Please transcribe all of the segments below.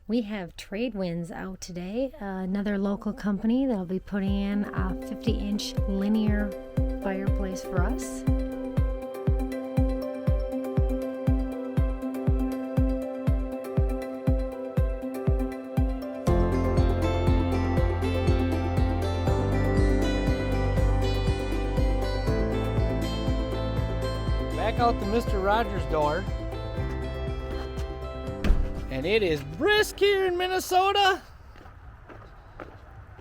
We have Tradewinds out today, another local company that'll be putting in a 50-inch linear fireplace for us. Back out the Mr. Rogers door. And it is brisk here in Minnesota.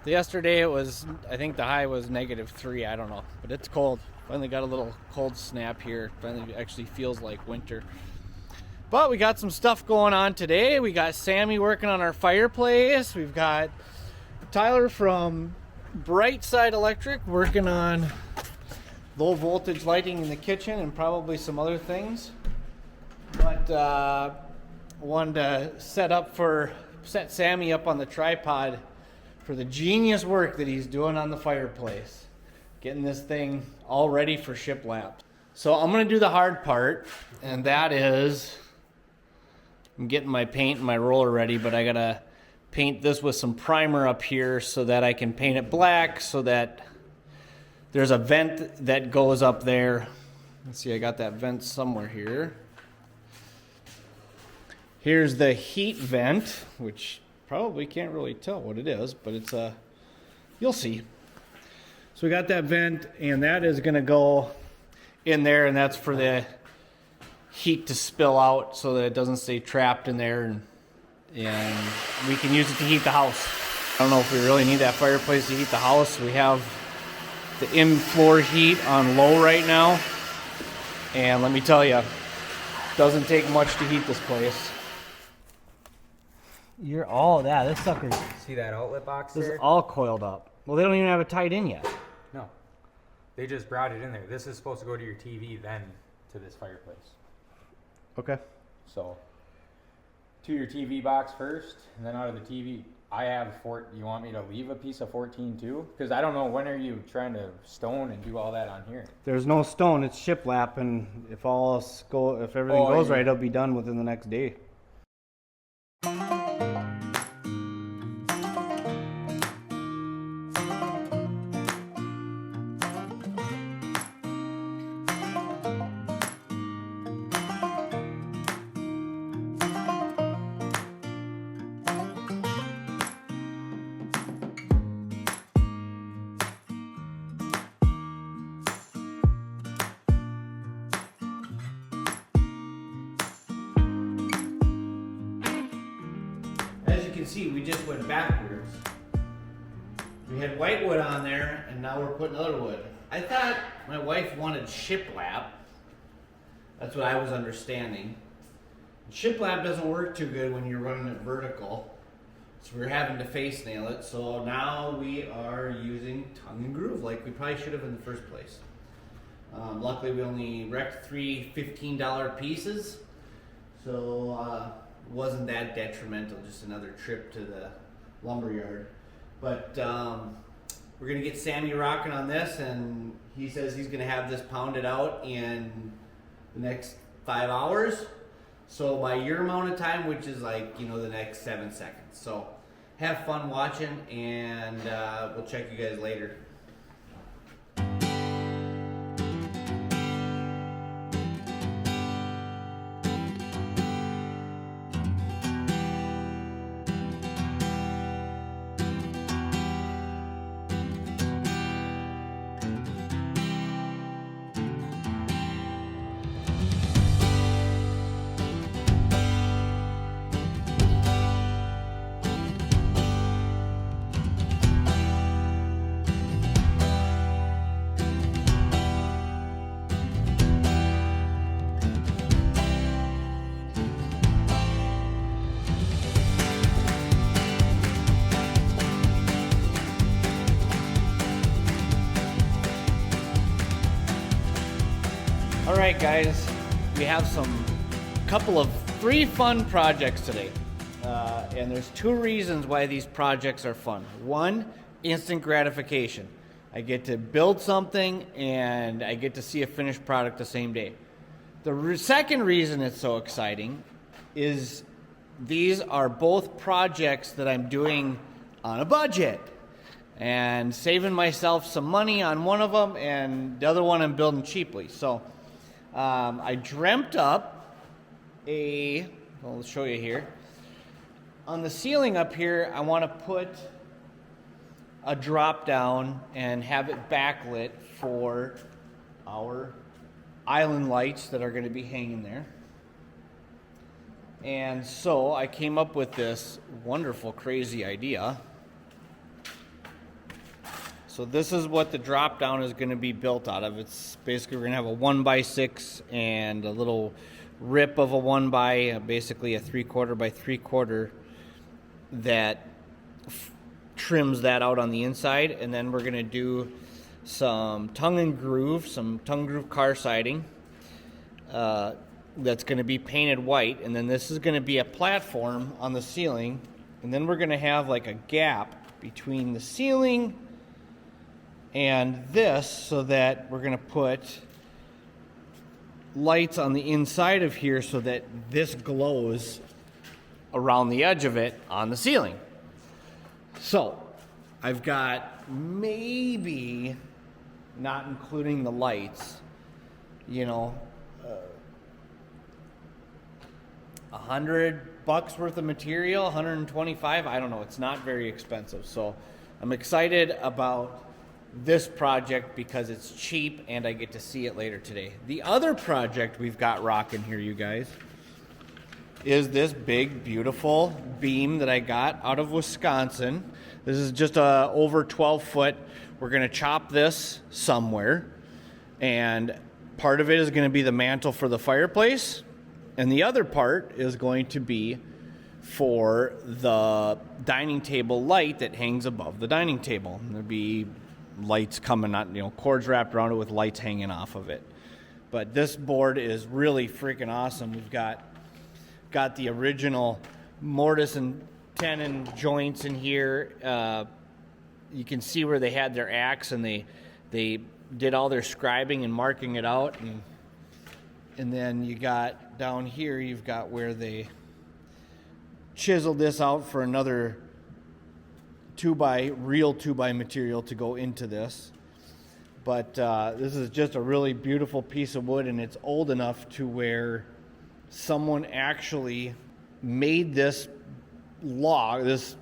Yesterday it was, I think the high was -3, I don't know. But it's cold. Finally got a little cold snap here. Finally actually feels like winter. But we got some stuff going on today. We got Sammy working on our fireplace. We've got Tyler from Brightside Electric working on low voltage lighting in the kitchen and probably some other things. But wanted to set Sammy up on the tripod for the genius work that he's doing on the fireplace, getting this thing all ready for shiplap. So I'm gonna do the hard part, and that is I'm getting my paint and my roller ready, but I gotta paint this with some primer up here so that I can paint it black, so that there's a vent that goes up there. Let's see, I got that vent somewhere here. Here's the heat vent, which probably can't really tell what it is, but it's you'll see. So we got that vent, and that is gonna go in there, and that's for the heat to spill out so that it doesn't stay trapped in there, and we can use it to heat the house. I don't know if we really need that fireplace to heat the house. We have the in-floor heat on low right now, and let me tell you, it doesn't take much to heat this place. You're all that. This sucker. See that outlet box This there? is all coiled up. Well, they don't even have it tied in yet. No. They just brought it in there. This is supposed to go to your TV, then to this fireplace. Okay. So, to your TV box first, and then out of the TV, I have you want me to leave a piece of 14 too? Because I don't know, when are you trying to stone and do all that on here? There's no stone. It's shiplap, and if everything goes right, it'll be done within the next day. See, we just went backwards. We had white wood on there, and now we're putting other wood. I thought my wife wanted shiplap. That's what I was understanding. Shiplap doesn't work too good when you're running it vertical, so we're having to face nail it. So now we are using tongue and groove, like we probably should have in the first place. Luckily, we only wrecked 3 $15 pieces, so wasn't that detrimental, just another trip to the lumber yard. But we're gonna get Sammy rocking on this, and he says he's gonna have this pounded out in the next 5 hours. So by your amount of time, which is like, the next 7 seconds. So have fun watching, and we'll check you guys later. Alright guys, we have couple of 3 fun projects today. And there's 2 reasons why these projects are fun. 1, instant gratification. I get to build something and I get to see a finished product the same day. The second reason it's so exciting is these are both projects that I'm doing on a budget and saving myself some money on one of them, and the other one I'm building cheaply. So I dreamt up I'll show you here. On the ceiling up here, I want to put a drop down and have it backlit for our island lights that are going to be hanging there. And so I came up with this wonderful, crazy idea. So this is what the drop down is going to be built out of. It's basically, we're going to have a 1x6 and a little rip of a 1x, basically a 3/4 by 3/4 that trims that out on the inside. And then we're going to do some tongue and groove car siding that's going to be painted white. And then this is going to be a platform on the ceiling. And then we're going to have like a gap between the ceiling and this, so that we're going to put lights on the inside of here so that this glows around the edge of it on the ceiling. So I've got, maybe not including the lights, $100 worth of material, 125. I don't know. It's not very expensive. So I'm excited about this project because it's cheap and I get to see it later today. The other project we've got rocking here, you guys, is this big, beautiful beam that I got out of Wisconsin. This is just over 12 foot. We're going to chop this somewhere, and part of it is going to be the mantle for the fireplace, and the other part is going to be for the dining table light that hangs above the dining table. And there'll be lights coming out, cords wrapped around it with lights hanging off of it. But this board is really freaking awesome. We've got the original mortise and tenon joints in here. You can see where they had their axe, and they did all their scribing and marking it out. And then you got down here, you've got where they chiseled this out for another real 2x material to go into this. But this is just a really beautiful piece of wood, and it's old enough to where someone actually made this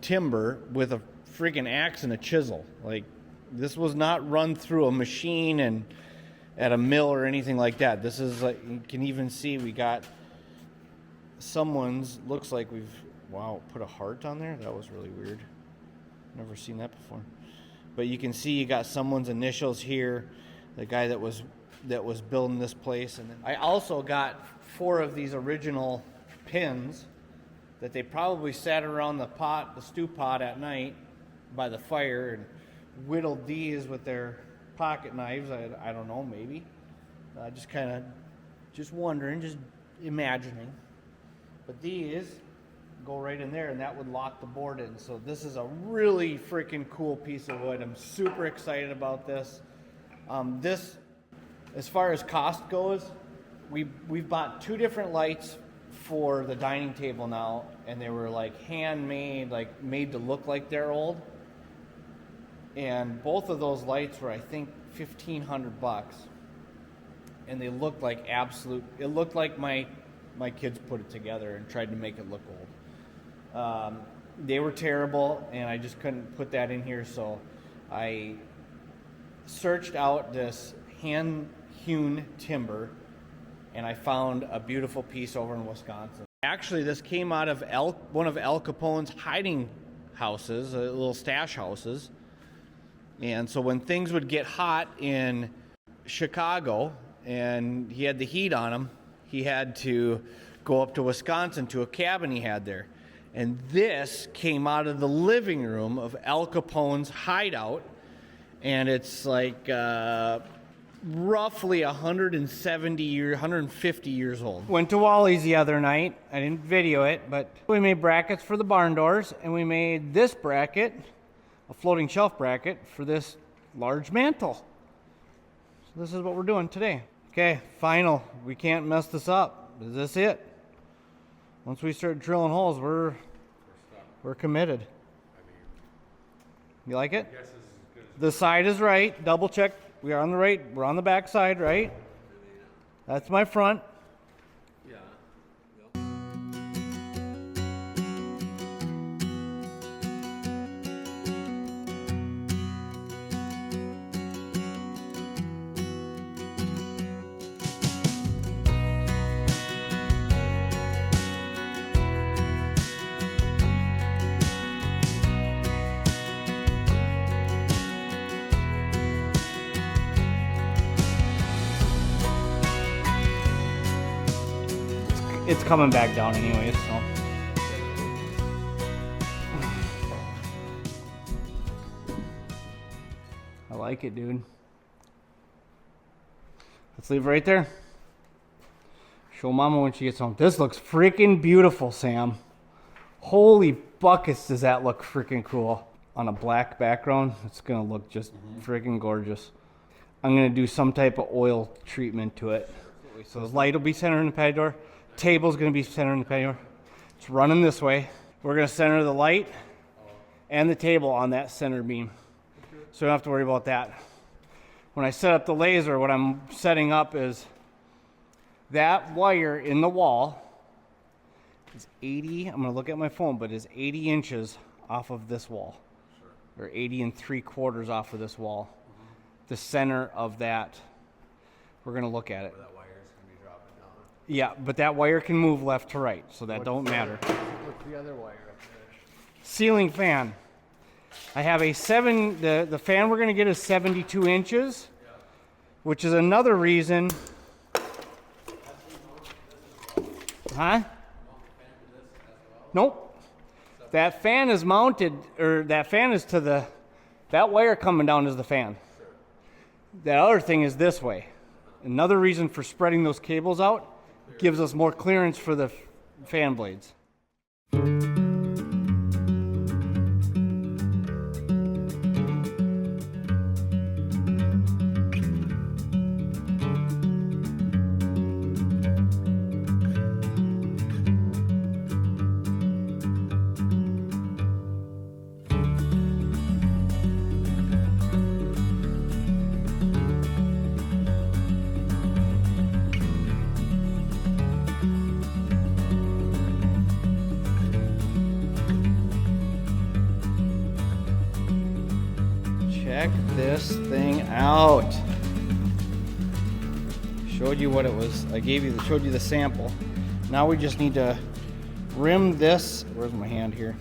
timber with a freaking axe and a chisel. Like, this was not run through a machine and at a mill or anything like that. This is like, you can even see we got looks like put a heart on there. That was really weird. Never seen that before. But you can see you got someone's initials here, the guy that was building this place. And then I also got 4 of these original pins that they probably sat around the stew pot at night by the fire and whittled these with their pocket knives. I don't know, maybe. Just wondering, just imagining. But these go right in there, and that would lock the board in. So this is a really freaking cool piece of wood. I'm super excited about this. This, as far as cost goes, we've bought 2 different lights for the dining table now, and they were like handmade, like made to look like they're old. And both of those lights were, I think, $1,500, and they looked like it looked like my kids put it together and tried to make it look old. They were terrible, and I just couldn't put that in here, so I searched out this hand-hewn timber, and I found a beautiful piece over in Wisconsin. Actually, this came out of one of Al Capone's hiding houses, little stash houses. And so when things would get hot in Chicago and he had the heat on him, he had to go up to Wisconsin to a cabin he had there. And this came out of the living room of Al Capone's hideout, and it's like roughly 150 years old. Went to Wally's the other night. I didn't video it, but we made brackets for the barn doors, and we made this bracket, a floating shelf bracket, for this large mantle. So this is what we're doing today. Okay, final. We can't mess this up. Is this it? Once we start drilling holes, we're committed. You like it? The side is right. Double check. We are on the right. We're on the back side, right? That's my front. It's coming back down anyways, so. I like it, dude. Let's leave it right there. Show Mama when she gets home. This looks freaking beautiful, Sam. Holy buckets, does that look freaking cool. On a black background, it's gonna look just freaking gorgeous. I'm gonna do some type of oil treatment to it. So the light will be centered in the patio door. Table's gonna be centered in the patio door. It's running this way. We're gonna center the light and the table on that center beam. So we don't have to worry about that. When I set up the laser, what I'm setting up is that wire in the wall is 80, I'm gonna look at my phone, but is 80 inches off of this wall. Or 80 3/4 off of this wall. The center of that, we're gonna look at it. Yeah, but that wire can move left to right, so that don't matter. What's the other wire up there? Ceiling fan. I have a the fan we're gonna get is 72 inches, which is another reason. Huh? Nope. That fan is mounted, or that fan is to the, that wire coming down is the fan. That other thing is this way. Another reason for spreading those cables out, gives us more clearance for the fan blades. Check this thing out. Showed you what it was. Showed you the sample. Now we just need to rim this. Where's my hand here?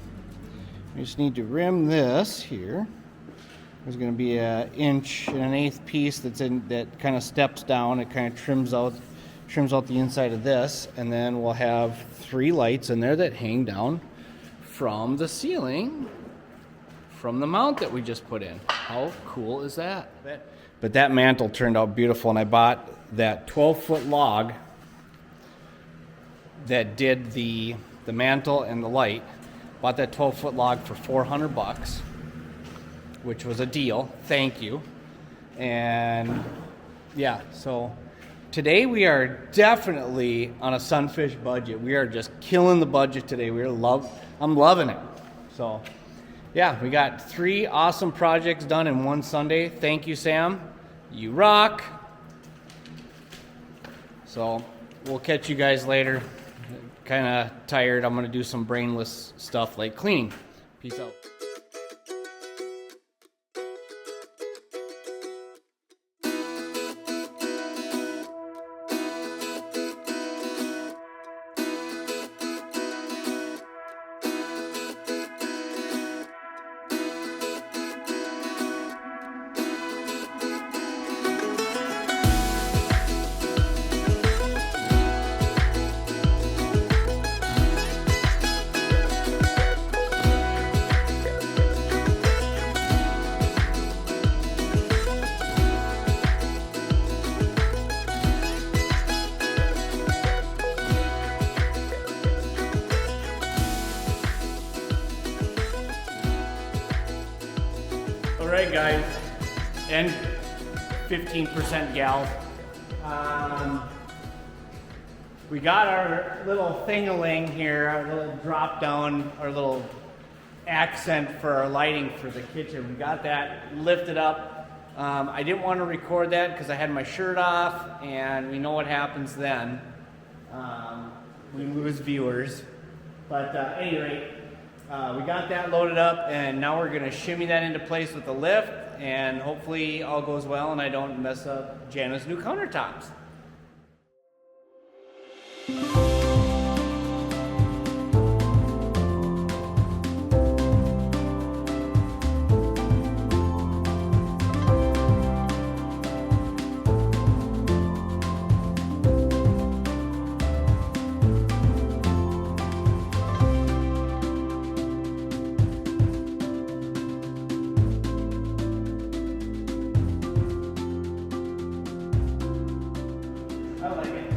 We just need to rim this here. There's going to be an 1 1/8 piece that kind of steps down. It kind of trims out the inside of this, and then we'll have 3 lights in there that hang down from the ceiling, from the mount that we just put in. How cool is that? But that mantle turned out beautiful, and I bought that 12-foot log that did the mantle and the light. Bought that 12-foot log for $400, which was a deal. Thank you. And yeah, so today we are definitely on a Sunfish budget. We are just killing the budget today. I'm loving it. So yeah, we got 3 awesome projects done in one Sunday. Thank you, Sam. You rock. So we'll catch you guys later. Kind of tired. I'm going to do some brainless stuff like cleaning. Peace out. Alright guys, and 15% gal. We got our little thing-a-ling here, our little drop down, our little accent for our lighting for the kitchen. We got that lifted up. I didn't want to record that because I had my shirt off, and we know what happens then. We lose viewers. But at any rate, we got that loaded up, and now we're going to shimmy that into place with the lift, and hopefully all goes well and I don't mess up Jana's new countertops. I like it.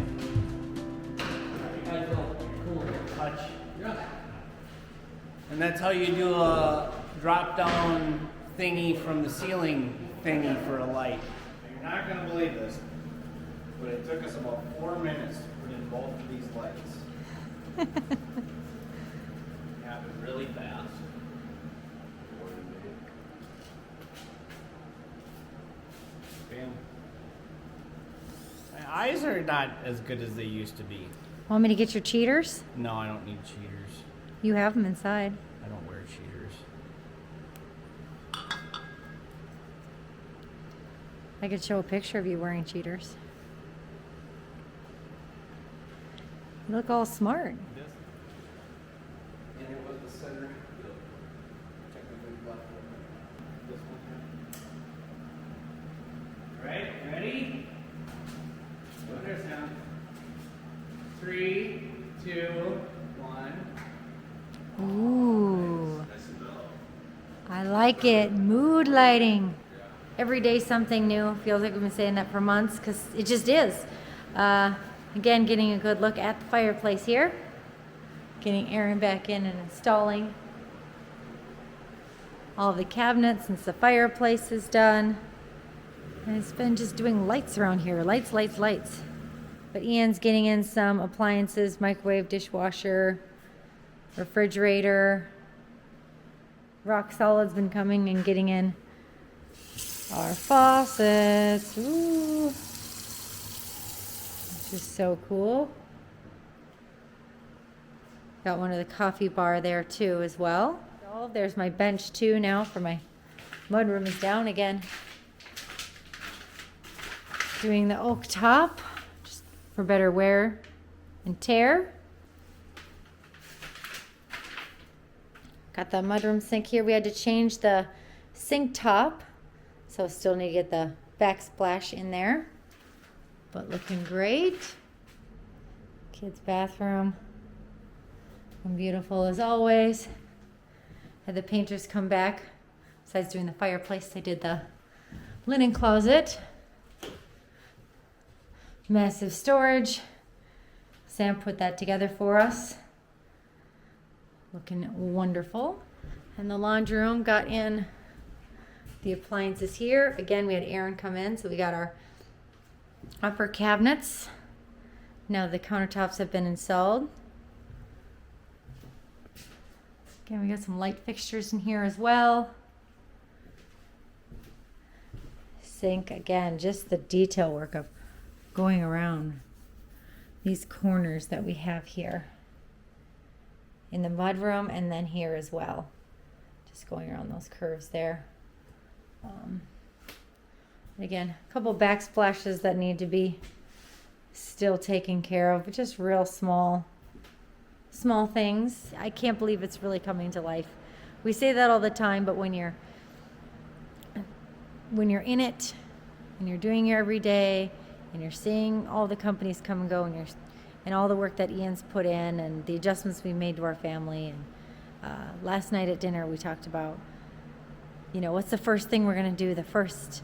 It has a little cool touch. And that's how you do a drop down thingy from the ceiling thingy for a light. You're not going to believe this, but it took us about 4 minutes to put in both of these lights. Happened really fast. Bam. My eyes are not as good as they used to be. Want me to get your cheaters? No, I don't need cheaters. You have them inside. I don't wear cheaters. I could show a picture of you wearing cheaters. You look all smart. And it was the center. Technically black. This one here. Right, ready? Go there, Sam. 3, 2, 1. Ooh. I like it. Mood lighting. Every day something new. Feels like we've been saying that for months because it just is. Again, getting a good look at the fireplace here. Getting Aaron back in and installing all of the cabinets since the fireplace is done. And it's been just doing lights around here. Lights, lights, lights. But Ian's getting in some appliances, microwave, dishwasher, refrigerator. Rock Solid's been coming and getting in our faucets. Ooh. Which is so cool. Got one of the coffee bar there too as well. Oh, there's my bench too now for my mudroom is down again. Doing the oak top just for better wear and tear. Got the mudroom sink here. We had to change the sink top, so still need to get the backsplash in there, but looking great. Kids' bathroom, and beautiful as always. Had the painters come back. Besides doing the fireplace, they did the linen closet. Massive storage. Sam put that together for us. Looking wonderful. And the laundry room got in the appliances here. Again, we had Aaron come in, so we got our upper cabinets. Now the countertops have been installed. Again, we got some light fixtures in here as well. Sink, again, just the detail work of going around these corners that we have here in the mudroom and then here as well. Just going around those curves there. Again, a couple backsplashes that need to be still taken care of, but just real small things. I can't believe it's really coming to life. We say that all the time, but when you're in it and you're doing your every day and you're seeing all the companies come and go and all the work that Ian's put in and the adjustments we made to our family. And last night at dinner we talked about, what's the first thing we're going to do the first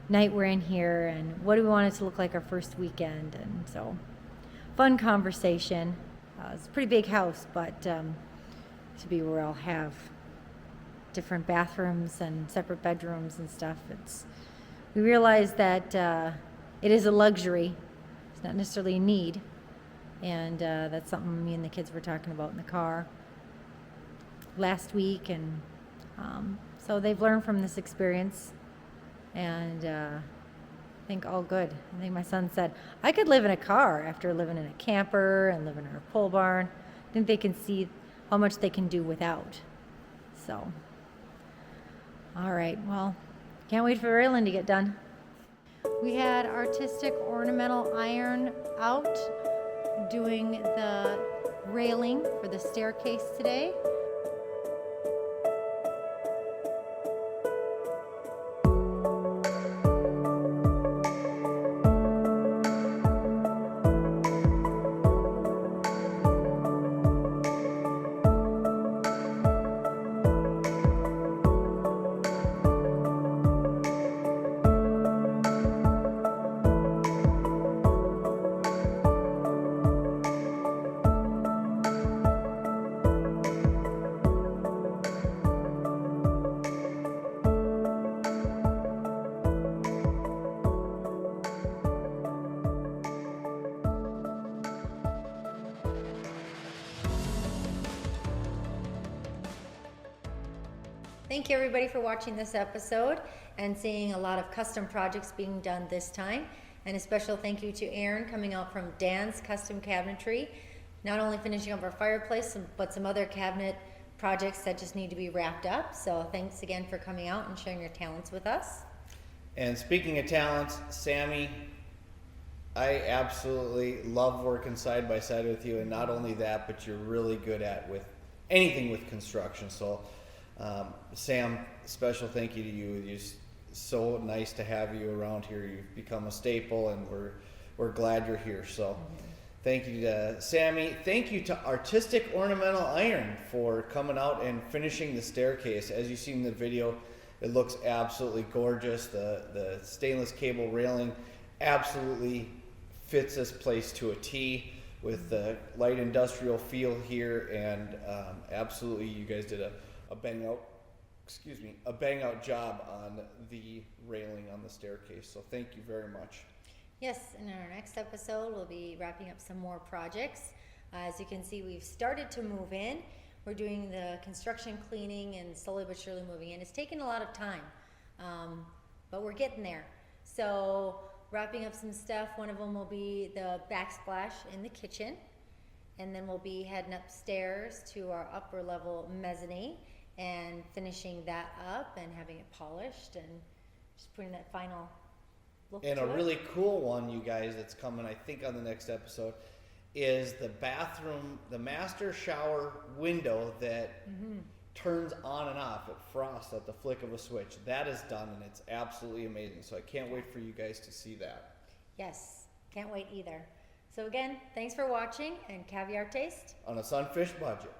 night we're in here, and what do we want it to look like our first weekend. And so fun conversation. It's a pretty big house, but to be where I'll have different bathrooms and separate bedrooms and stuff. We realize that it is a luxury. It's not necessarily a need, And that's something me and the kids were talking about in the car last week. And so they've learned from this experience. And I think all good. I think my son said, I could live in a car after living in a camper and living in a pole barn. I think they can see how much they can do without. So, all right, well, can't wait for railing to get done. We had Artistic Ornamental Iron out doing the railing for the staircase today. Thank you everybody for watching this episode and seeing a lot of custom projects being done this time. And a special thank you to Aaron coming out from Dan's Custom Cabinetry, not only finishing up our fireplace, but some other cabinet projects that just need to be wrapped up. So thanks again for coming out and sharing your talents with us. And speaking of talents, Sammy, I absolutely love working side by side with you, and not only that, but you're really good at with anything with construction. So Sam, special thank you to you. It's so nice to have you around here. You've become a staple, and we're glad you're here. So thank you to Sammy. Thank you to Artistic Ornamental Iron for coming out and finishing the staircase. As you see in the video, it looks absolutely gorgeous. The stainless cable railing absolutely fits this place to a T with the light industrial feel here, and absolutely you guys did a bang out job on the railing on the staircase. So thank you very much. Yes, in our next episode, we'll be wrapping up some more projects. As you can see, we've started to move in. We're doing the construction cleaning and slowly but surely moving in. It's taken a lot of time, but we're getting there. So wrapping up some stuff. One of them will be the backsplash in the kitchen. And then we'll be heading upstairs to our upper level mezzanine and finishing that up and having it polished and just putting that final look And to a it. really cool one, you guys, that's coming, I think, on the next episode, is the bathroom, the master shower window that turns on and off. It frosts at the flick of a switch. That is done, and it's absolutely amazing. So I can't wait for you guys to see that. Yes, can't wait either. So again, thanks for watching, and caviar taste. On a Sunfish budget.